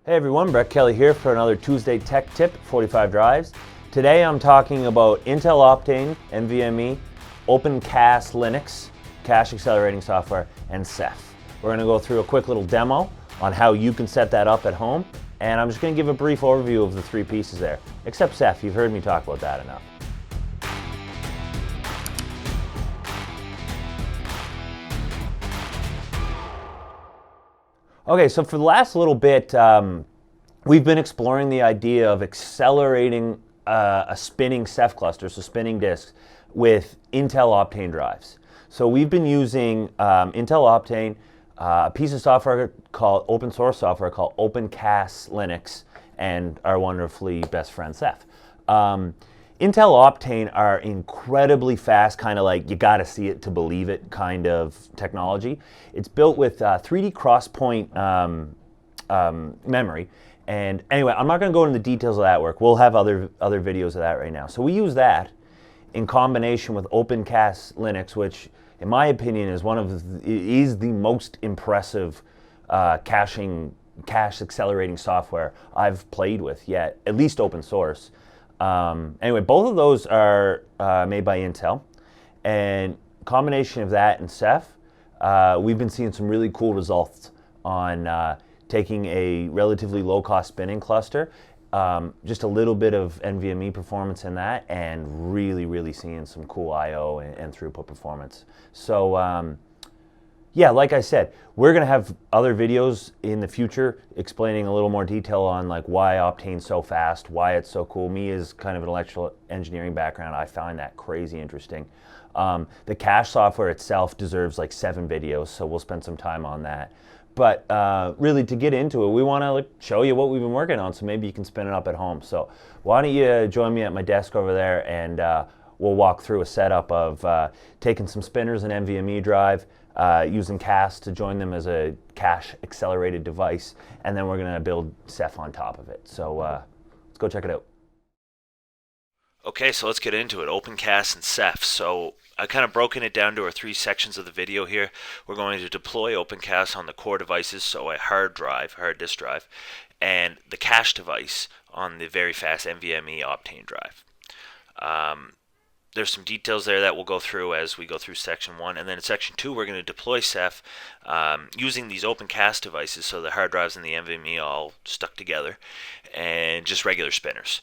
Hey everyone, Brett Kelly here for another Tuesday Tech Tip, 45 Drives. Today I'm talking about Intel Optane, NVMe, OpenCAS Linux, cache accelerating software, and Ceph. We're going to go through a quick little demo on how you can set that up at home, and I'm just going to give a brief overview of the three pieces there. Except Ceph, you've heard me talk about that enough. Okay, so for the last little bit, we've been exploring the idea of accelerating a spinning Ceph cluster, so spinning disks, with Intel Optane drives. So we've been using Intel Optane, a piece of software called open source software called OpenCAS Linux, and our wonderfully best friend Ceph. Intel Optane are incredibly fast, kind of like you gotta see it to believe it kind of technology. It's built with 3D crosspoint memory. And anyway, I'm not gonna go into the details of that work. We'll have other videos of that right now. So we use that in combination with OpenCAS Linux, which in my opinion is the most impressive cache accelerating software I've played with yet, at least open source. Anyway, both of those are made by Intel, and combination of that and Ceph, we've been seeing some really cool results on taking a relatively low-cost spinning cluster, just a little bit of NVMe performance in that, and really seeing some cool I/O and throughput performance. So yeah, like I said, we're going to have other videos in the future explaining a little more detail on like why Optane's so fast, why it's so cool. Me as kind of an electrical engineering background, I find that crazy interesting. The cache software itself deserves like 7 videos, so we'll spend some time on that. But really, to get into it, we want to show you what we've been working on, so maybe you can spin it up at home. So why don't you join me at my desk over there, and we'll walk through a setup of taking some spinners and NVMe drive, using CAS to join them as a cache accelerated device, and then we're going to build Ceph on top of it. So let's go check it out. Okay, so let's get into it. OpenCAS and Ceph. So I kind of broken it down to our 3 sections of the video here. We're going to deploy OpenCAS on the core devices, so a hard disk drive, and the cache device on the very fast NVMe Optane drive. There's some details there that we'll go through as we go through section 1, and then in section 2 we're going to deploy Ceph using these OpenCAS devices, so the hard drives and the NVMe all stuck together, and just regular spinners.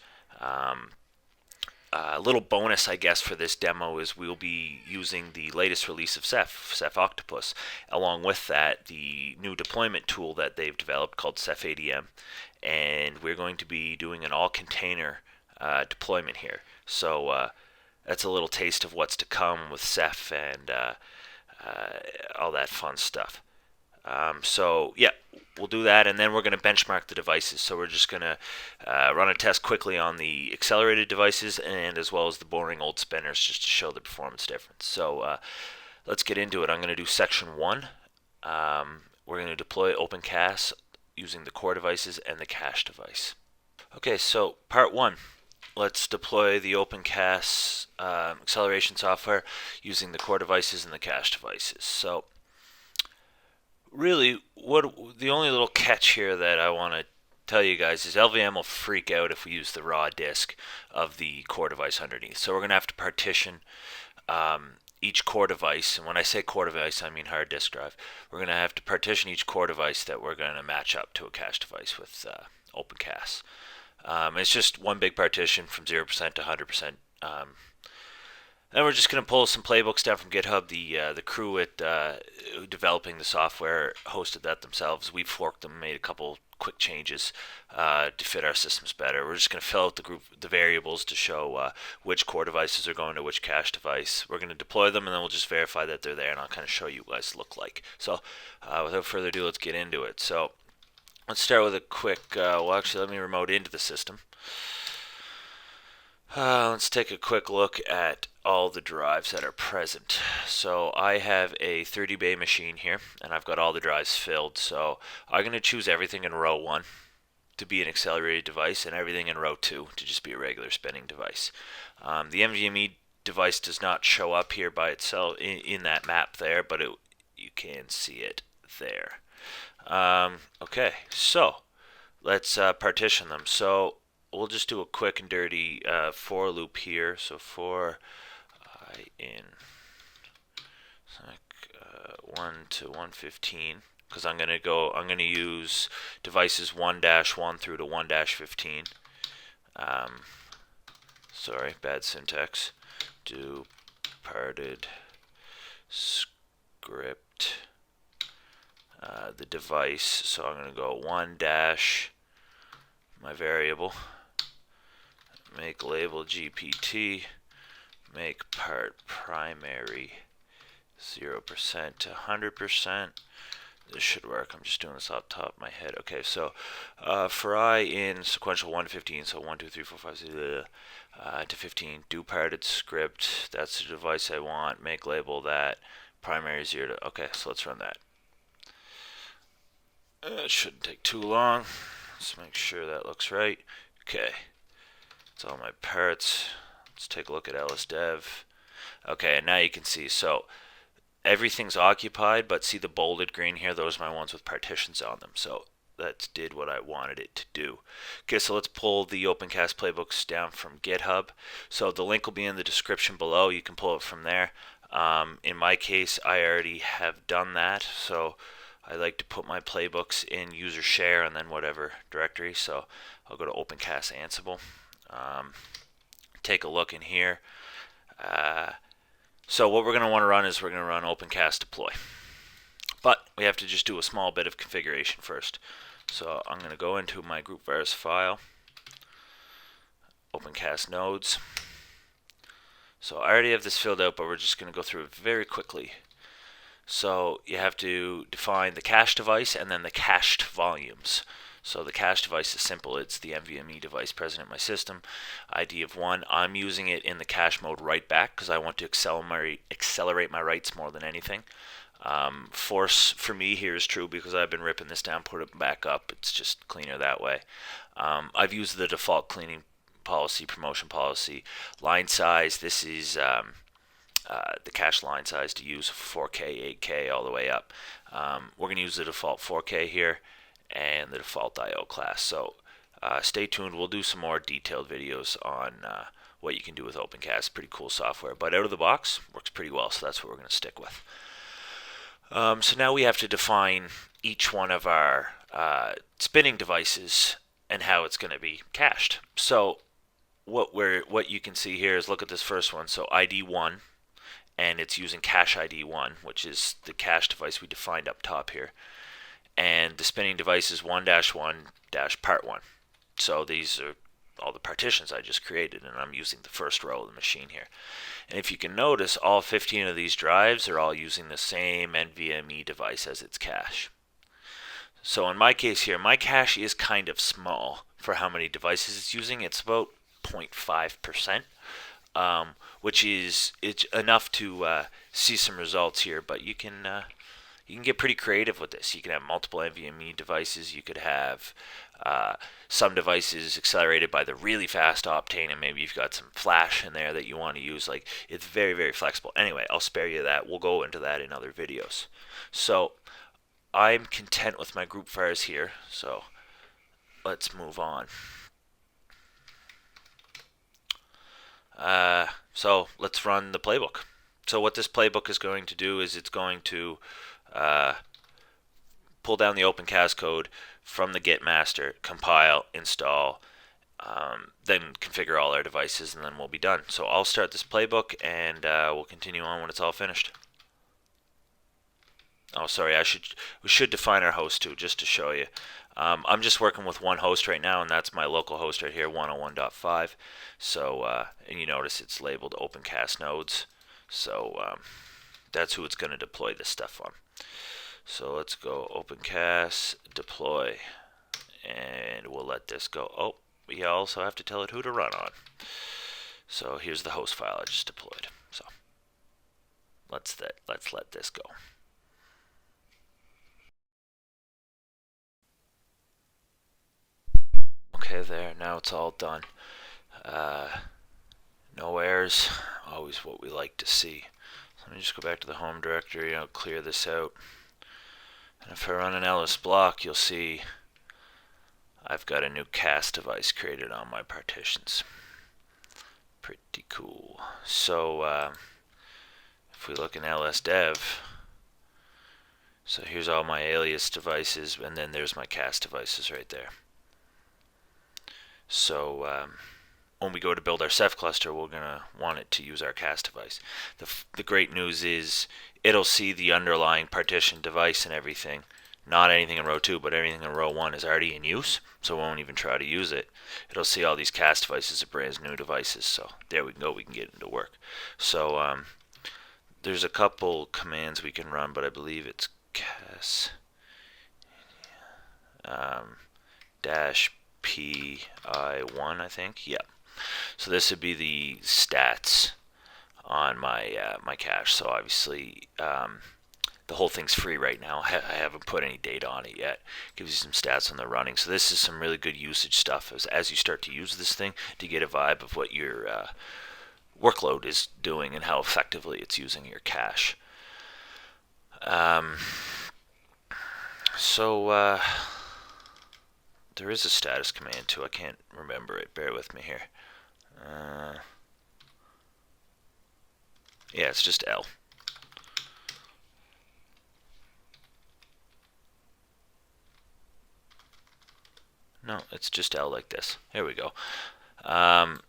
A little bonus, I guess, for this demo is we'll be using the latest release of Ceph Octopus. Along with that, the new deployment tool that they've developed called Ceph ADM, and we're going to be doing an all-container deployment here. So that's a little taste of what's to come with Ceph and all that fun stuff. So yeah, we'll do that, and then we're going to benchmark the devices. So we're just going to run a test quickly on the accelerated devices and as well as the boring old spinners, just to show the performance difference. So let's get into it. I'm going to do section 1. We're going to deploy OpenCAS using the core devices and the cache device. Okay, so part 1. Let's deploy the OpenCAS acceleration software using the core devices and the cache devices. So really, the only little catch here that I want to tell you guys is LVM will freak out if we use the raw disk of the core device underneath. So we're going to have to partition each core device, and when I say core device, I mean hard disk drive. We're going to have to partition each core device that we're going to match up to a cache device with OpenCAS. It's just one big partition from 0% to 100%. And we're just going to pull some playbooks down from GitHub. The crew at developing the software hosted that themselves. We forked them, made a couple quick changes to fit our systems better. We're just going to fill out the variables to show which core devices are going to which cache device. We're going to deploy them, and then we'll just verify that they're there, and I'll kind of show you what guys look like. So without further ado, let's get into it. So let's start with a quick, well actually let me remote into the system. Let's take a quick look at all the drives that are present. So I have a 30 bay machine here, and I've got all the drives filled. So I'm going to choose everything in row 1 to be an accelerated device, and everything in row 2 to just be a regular spinning device. The NVMe device does not show up here by itself in that map there, but you can see it there. Okay, so let's partition them. So we'll just do a quick and dirty for loop here. So for I in 1 to 115, because I'm gonna use devices 1-1 through to 1-15. Sorry, bad syntax. Do parted script the device. So I'm gonna go 1 dash my variable, make label GPT, make part primary 0% to 100%. This should work. I'm just doing this off the top of my head. Okay, so for I in sequential 1 to 15, so 1, 2, 3, 4, 5, 6, to 15, do parted script. That's the device I want. Make label that primary 0 to. Okay, so let's run that. It shouldn't take too long. Let's make sure that looks right. Okay, that's all my parts. Let's take a look at LSDev. Okay, and now you can see, so everything's occupied, but see the bolded green here? Those are my ones with partitions on them. So that did what I wanted it to do. Okay, so let's pull the OpenCAS playbooks down from GitHub. So the link will be in the description below. You can pull it from there. In my case, I already have done that. So I like to put my playbooks in user share and then whatever directory. So I'll go to OpenCAS Ansible. Take a look in here. So what we're going to want to run is we're going to run OpenCAS deploy. But we have to just do a small bit of configuration first. So I'm going to go into my group virus file, OpenCAS nodes. So I already have this filled out, but we're just going to go through it very quickly. So you have to define the cache device and then the cached volumes. So the cache device is simple. It's the NVMe device present in my system. ID of 1. I'm using it in the cache mode write back because I want to accelerate my writes more than anything. Force for me here is true because I've been ripping this down, put it back up. It's just cleaner that way. I've used the default cleaning policy, promotion policy. Line size, this is the cache line size to use 4K, 8K, all the way up. We're going to use the default 4K here and the default IO class. So stay tuned. We'll do some more detailed videos on what you can do with OpenCAS. Pretty cool software, but out of the box works pretty well, so that's what we're going to stick with. So now we have to define each one of our spinning devices and how it's going to be cached. So what you can see here is, look at this first one. So ID 1, and it's using cache ID 1, which is the cache device we defined up top here. And the spinning device is 1-1-part 1. So these are all the partitions I just created, and I'm using the first row of the machine here. And if you can notice, all 15 of these drives are all using the same NVMe device as its cache. So in my case here, my cache is kind of small for how many devices it's using. It's about 0.5%, which is enough to see some results here, but you can get pretty creative with this. You can have multiple NVMe devices. You could have some devices accelerated by the really fast Optane, and maybe you've got some flash in there that you want to use. Like, it's very, very flexible. Anyway, I'll spare you that. We'll go into that in other videos. So I'm content with my group files here. So let's move on. So let's run the playbook. So what this playbook is going to do is it's going to pull down the OpenCAS code from the Git master, compile, install, then configure all our devices, and then we'll be done. So I'll start this playbook, and we'll continue on when it's all finished. Oh, sorry, we should define our host too, just to show you. I'm just working with one host right now, and that's my local host right here, 101.5. So, and you notice it's labeled OpenCAS nodes. So that's who it's going to deploy this stuff on. So let's go OpenCAS deploy, and we'll let this go. Oh, we also have to tell it who to run on. So here's the host file I just deployed. So let's let this go. Okay, there. Now it's all done. No errors. Always what we like to see. So let me just go back to the home directory. I'll clear this out. And if I run an ls block, you'll see I've got a new CAS device created on my partitions. Pretty cool. So if we look in LSDev, so here's all my alias devices, and then there's my CAS devices right there. So when we go to build our Ceph cluster, we're going to want it to use our CAS device. The great news is it'll see the underlying partition device and everything. Not anything in row 2, but everything in row 1 is already in use, so it won't even try to use it. It'll see all these CAS devices as brand new devices, so there we go, we can get into work. So there's a couple commands we can run, but I believe it's CAS dash PI1, I think. Yeah. So this would be the stats on my my cache. So obviously the whole thing's free right now. I haven't put any data on it yet. Gives you some stats on the running. So this is some really good usage stuff as you start to use this thing to get a vibe of what your workload is doing and how effectively it's using your cache. So there is a status command too. I can't remember it. Bear with me here. Yeah, it's just L. No, it's just L like this. Here we go.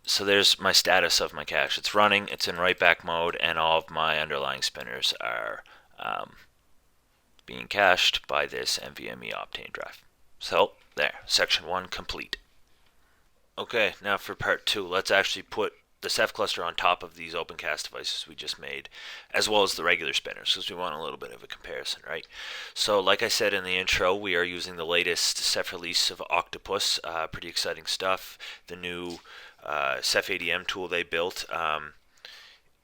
So there's my status of my cache. It's running, it's in write back mode, and all of my underlying spinners are being cached by this NVMe Optane drive. So there, section 1 complete. Okay, now for part 2, let's actually put the Ceph cluster on top of these OpenCAS devices we just made, as well as the regular spinners, because we want a little bit of a comparison, right? So like I said in the intro, we are using the latest Ceph release of Octopus. Pretty exciting stuff. The new Ceph ADM tool they built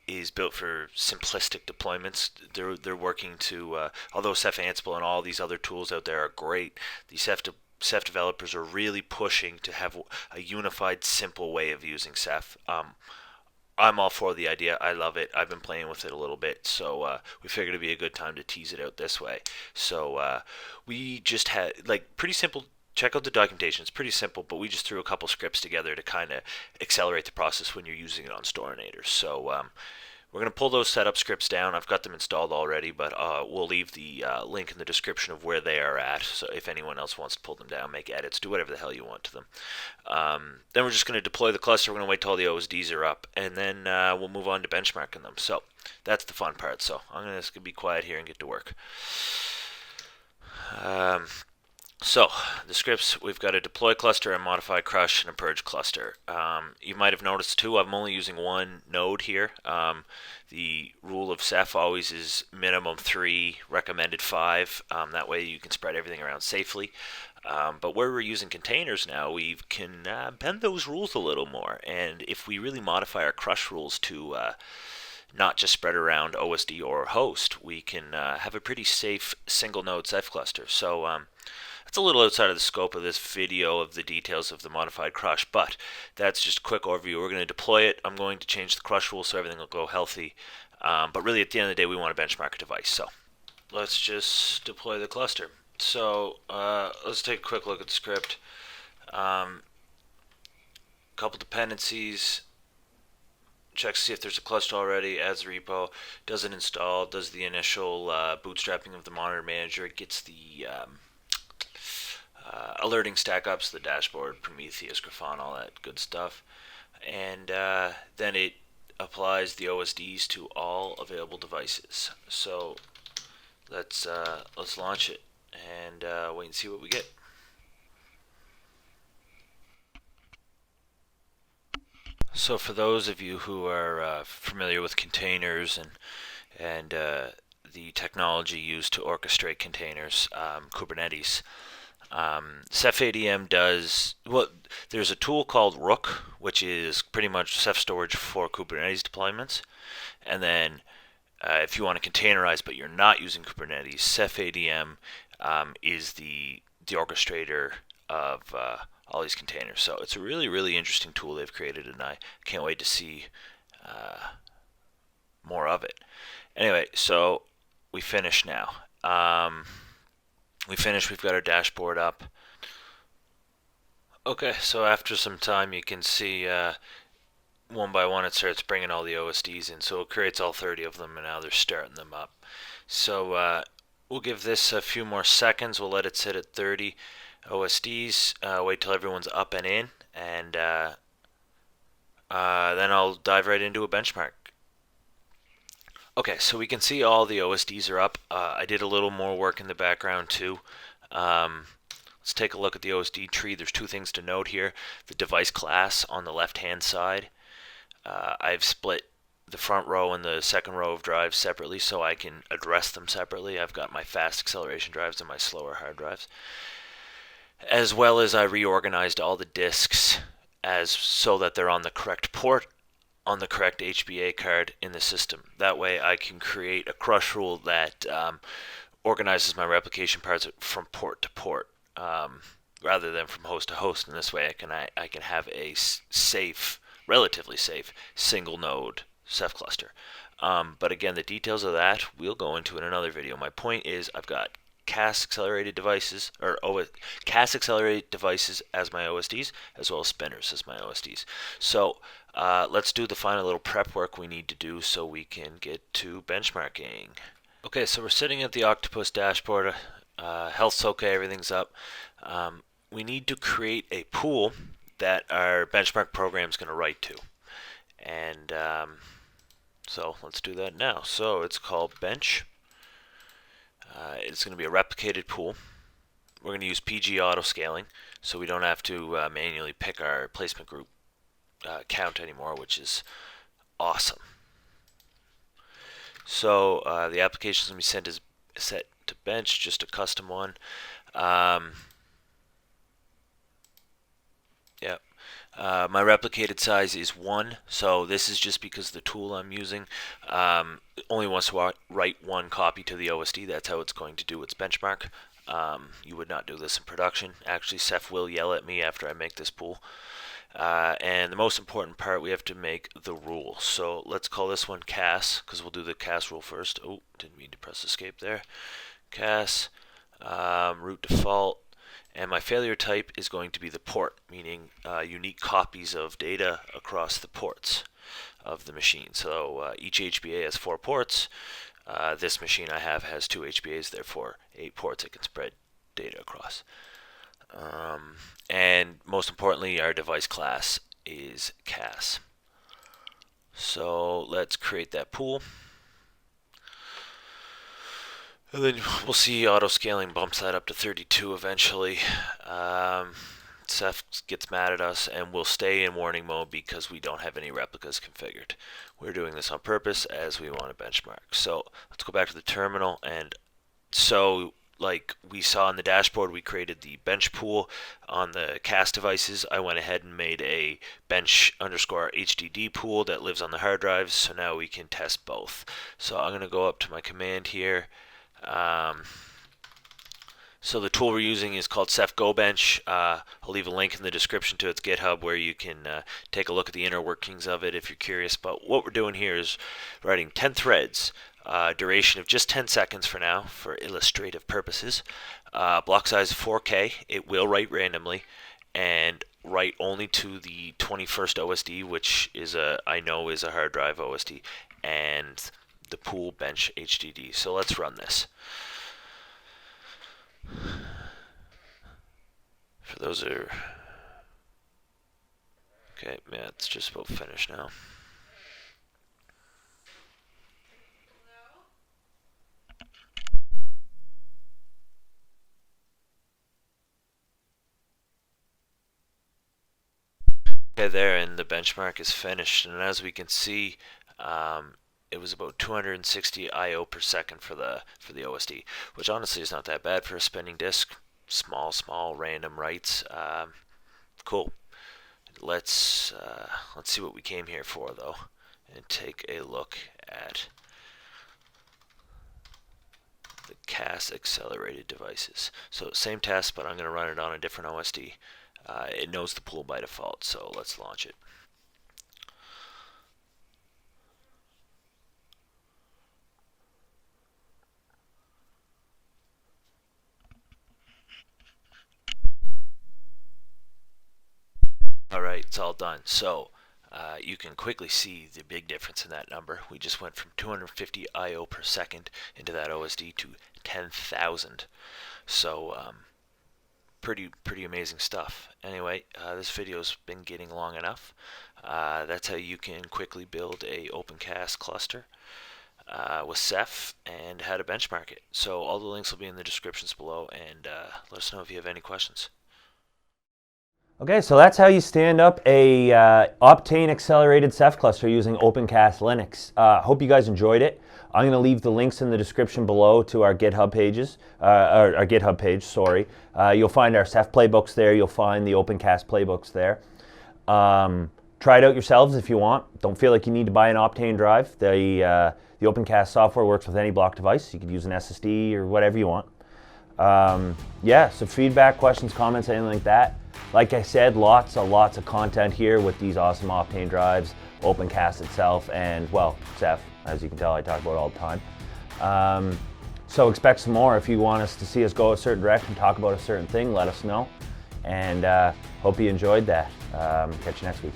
is built for simplistic deployments. They're working to, although Ceph Ansible and all these other tools out there are great, the Ceph developers are really pushing to have a unified, simple way of using Ceph. I'm all for the idea. I love it. I've been playing with it a little bit, so we figured it'd be a good time to tease it out this way. So we just had, like, pretty simple. Check out the documentation. It's pretty simple, but we just threw a couple scripts together to kind of accelerate the process when you're using it on Storinator. So we're going to pull those setup scripts down. I've got them installed already, but we'll leave the link in the description of where they are at. So if anyone else wants to pull them down, make edits, do whatever the hell you want to them. Then we're just going to deploy the cluster. We're going to wait till all the OSDs are up, and then we'll move on to benchmarking them. So that's the fun part. So I'm going to be quiet here and get to work. So the scripts, we've got a deploy cluster, a modify crush, and a purge cluster. You might have noticed too, I'm only using one node here. The rule of Ceph always is minimum 3, recommended 5. That way you can spread everything around safely. But where we're using containers now, we can bend those rules a little more. And if we really modify our crush rules to not just spread around OSD or host, we can have a pretty safe single node Ceph cluster. So that's a little outside of the scope of this video of the details of the modified crush, but that's just a quick overview. We're going to deploy it. I'm going to change the crush rule so everything will go healthy. But really, at the end of the day, we want to benchmark a device. So let's just deploy the cluster. So let's take a quick look at the script. Couple dependencies. Check to see if there's a cluster already, adds the repo, does it install, does the initial bootstrapping of the monitor manager, it gets the alerting stack ups, the dashboard, Prometheus, Grafana, all that good stuff. And then it applies the OSDs to all available devices. So let's launch it and wait and see what we get. So for those of you who are familiar with containers and the technology used to orchestrate containers, Kubernetes, Ceph ADM does, well, there's a tool called Rook, which is pretty much Ceph storage for Kubernetes deployments. And then if you want to containerize but you're not using Kubernetes, Ceph ADM is the orchestrator of all these containers. So it's a really, really interesting tool they've created, and I can't wait to see more of it. Anyway, so we finish now. We finished, we've got our dashboard up. Okay, so after some time, you can see one by one it starts bringing all the OSDs in. So it creates all 30 of them, and now they're starting them up. So we'll give this a few more seconds. We'll let it sit at 30 OSDs. Wait till everyone's up and in, and then I'll dive right into a benchmark. Okay, so we can see all the OSDs are up. I did a little more work in the background too. Um, let's take a look at the OSD tree. There's two things to note here. The device class on the left-hand side. I've split the front row and the second row of drives separately so I can address them separately. I've got my fast acceleration drives and my slower hard drives. As well as I reorganized all the disks as so that they're on the correct port on the correct HBA card in the system. That way I can create a crush rule that organizes my replication parts from port to port rather than from host to host. And this way I can have a safe, relatively safe, single node Ceph cluster. But again, the details of that we'll go into in another video. My point is I've got CAS accelerated devices or CAS accelerated devices as my OSDs, as well as spinners as my OSDs. So let's do the final little prep work we need to do so we can get to benchmarking. Okay, so we're sitting at the Octopus dashboard. Health's okay, everything's up. We need to create a pool that our benchmark program is going to write to. And so let's do that now. So it's called bench. It's going to be a replicated pool. We're going to use PG auto scaling so we don't have to manually pick our placement group count anymore, which is awesome. So the application is going to be set to bench, just a custom one. Yep. My replicated size is 1, so this is just because the tool I'm using only wants to write one copy to the OSD. That's how it's going to do its benchmark. You would not do this in production. Actually, Ceph will yell at me after I make this pool. And the most important part, we have to make the rule. So let's call this one CAS, because we'll do the CAS rule first. Oh, didn't mean to press escape there. CAS, root default. And my failure type is going to be the port, meaning unique copies of data across the ports of the machine. So each HBA has 4 ports. This machine I have has 2 HBAs, therefore 8 ports it can spread data across. And most importantly, our device class is CAS. So let's create that pool. And then we'll see auto scaling bumps that up to 32 eventually. Ceph gets mad at us and we'll stay in warning mode because we don't have any replicas configured. We're doing this on purpose as we want to benchmark. So let's go back to the terminal. And so like we saw in the dashboard, we created the bench pool on the CAS devices. I went ahead and made a bench underscore HDD pool that lives on the hard drives. So now we can test both. So I'm going to go up to my command here. So the tool we're using is called Ceph GoBench. I'll leave a link in the description to its GitHub where you can take a look at the inner workings of it if you're curious. But what we're doing here is writing 10 threads, duration of just 10 seconds for now for illustrative purposes. Block size 4K. It will write randomly and write only to the 21st OSD, which is I know is a hard drive OSD, and the pool bench HDD. So let's run this. For those that are okay, yeah, it's just about finished now. Okay, there, and the benchmark is finished. And as we can see, it was about 260 I/O per second for the OSD, which honestly is not that bad for a spinning disk. Small random writes. Cool. Let's see what we came here for though, and take a look at the CAS accelerated devices. So same test, but I'm going to run it on a different OSD. It knows the pool by default, so let's launch it. All right, it's all done. So you can quickly see the big difference in that number. We just went from 250 I/O per second into that OSD to 10,000. So pretty amazing stuff. Anyway, this video's been getting long enough. That's how you can quickly build a OpenCAS cluster with Ceph and how to benchmark it. So all the links will be in the descriptions below, and let us know if you have any questions. Okay, so that's how you stand up a Optane accelerated Ceph cluster using OpenCAS Linux. Hope you guys enjoyed it. I'm going to leave the links in the description below to our GitHub pages, our GitHub page, sorry. You'll find our Ceph playbooks there. You'll find the OpenCAS playbooks there. Try it out yourselves if you want. Don't feel like you need to buy an Optane drive. The OpenCAS software works with any block device. You could use an SSD or whatever you want. Yeah, so feedback, questions, comments, anything like that. Like I said, lots of content here with these awesome Optane drives, OpenCAS itself, and, well, Ceph. As you can tell, I talk about it all the time. So expect some more. If you want us to see us go a certain direction, talk about a certain thing, let us know. And hope you enjoyed that. Catch you next week.